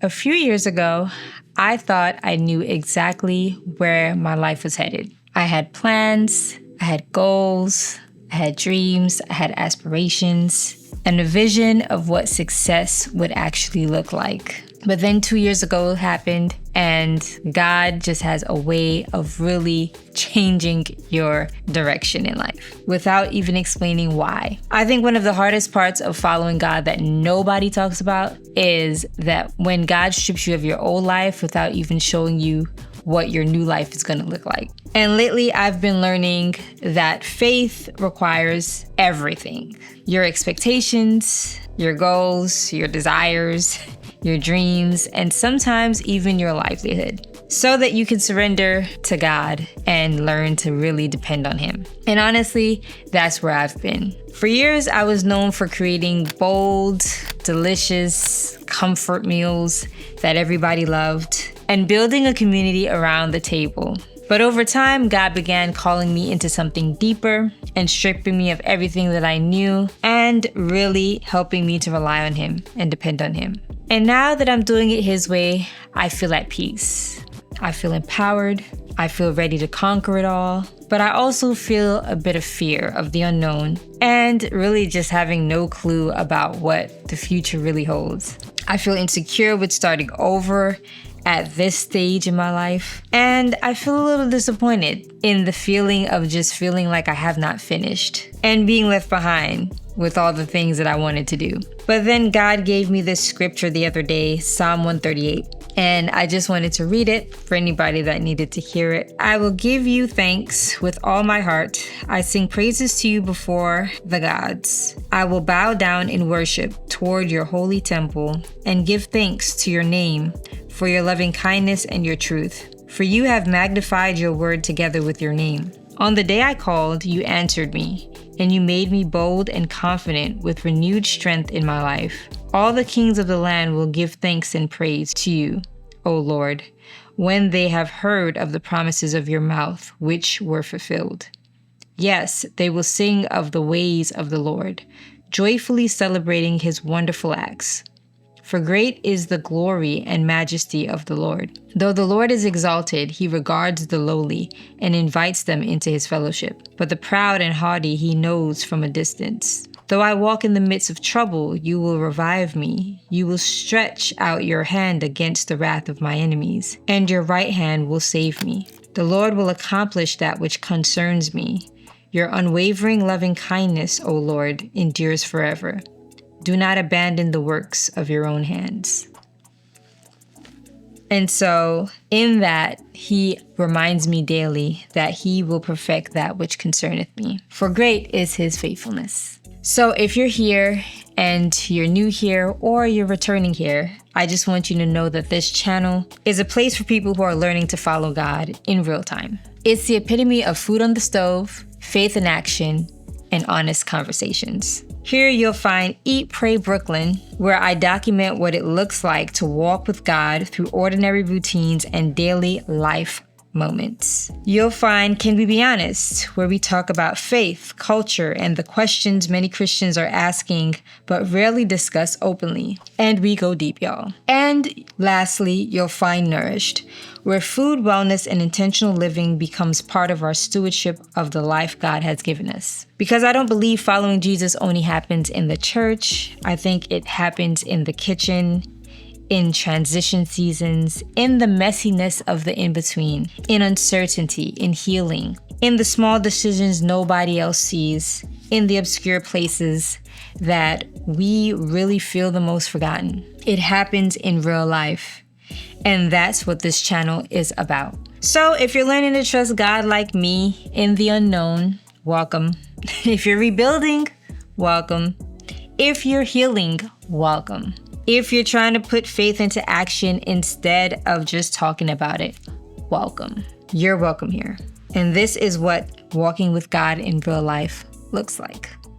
A few years ago, I thought I knew exactly where my life was headed. I had plans, I had goals, I had dreams, I had aspirations, and a vision of what success would actually look like. But then 2 years ago happened, and God just has a way of really changing your direction in life without even explaining why. I think one of the hardest parts of following God that nobody talks about is that when God strips you of your old life without even showing you what your new life is going to look like. And lately, I've been learning that faith requires everything. Your expectations, your goals, your desires, your dreams, and sometimes even your livelihood, so that you can surrender to God and learn to really depend on Him. And honestly, that's where I've been. For years, I was known for creating bold, delicious comfort meals that everybody loved and building a community around the table. But over time, God began calling me into something deeper and stripping me of everything that I knew and really helping me to rely on Him and depend on Him. And now that I'm doing it His way, I feel at peace. I feel empowered. I feel ready to conquer it all. But I also feel a bit of fear of the unknown and really just having no clue about what the future really holds. I feel insecure with starting over at this stage in my life. And I feel a little disappointed in the feeling of just feeling like I have not finished and being left behind with all the things that I wanted to do. But then God gave me this scripture the other day, Psalm 138. And I just wanted to read it for anybody that needed to hear it. I will give you thanks with all my heart. I sing praises to you before the gods. I will bow down in worship toward your holy temple and give thanks to your name for your loving kindness and your truth. For you have magnified your word together with your name. On the day I called, you answered me, and you made me bold and confident with renewed strength in my life. All the kings of the land will give thanks and praise to you, O Lord, when they have heard of the promises of your mouth, which were fulfilled. Yes, they will sing of the ways of the Lord, joyfully celebrating his wonderful acts. For great is the glory and majesty of the Lord. Though the Lord is exalted, he regards the lowly and invites them into his fellowship. But the proud and haughty he knows from a distance. Though I walk in the midst of trouble, you will revive me. You will stretch out your hand against the wrath of my enemies, and your right hand will save me. The Lord will accomplish that which concerns me. Your unwavering loving kindness, O Lord, endures forever. Do not abandon the works of your own hands. And so in that, he reminds me daily that he will perfect that which concerneth me. For great is his faithfulness. So if you're here and you're new here or you're returning here, I just want you to know that this channel is a place for people who are learning to follow God in real time. It's the epitome of food on the stove, faith in action, and honest conversations. Here you'll find Eat, Pray, Brooklyn, where I document what it looks like to walk with God through ordinary routines and daily life moments. You'll find Can We Be Honest, where we talk about faith, culture, and the questions many Christians are asking but rarely discuss openly. And we go deep, y'all. And lastly, you'll find Nourished, where food, wellness, and intentional living becomes part of our stewardship of the life God has given us. Because I don't believe following Jesus only happens in the church. I think it happens in the kitchen, in transition seasons, in the messiness of the in-between, in uncertainty, in healing, in the small decisions nobody else sees, in the obscure places that we really feel the most forgotten. It happens in real life. And that's what this channel is about. So if you're learning to trust God like me in the unknown, welcome. If you're rebuilding, welcome. If you're healing, welcome. If you're trying to put faith into action instead of just talking about it, welcome. You're welcome here. And this is what walking with God in real life looks like.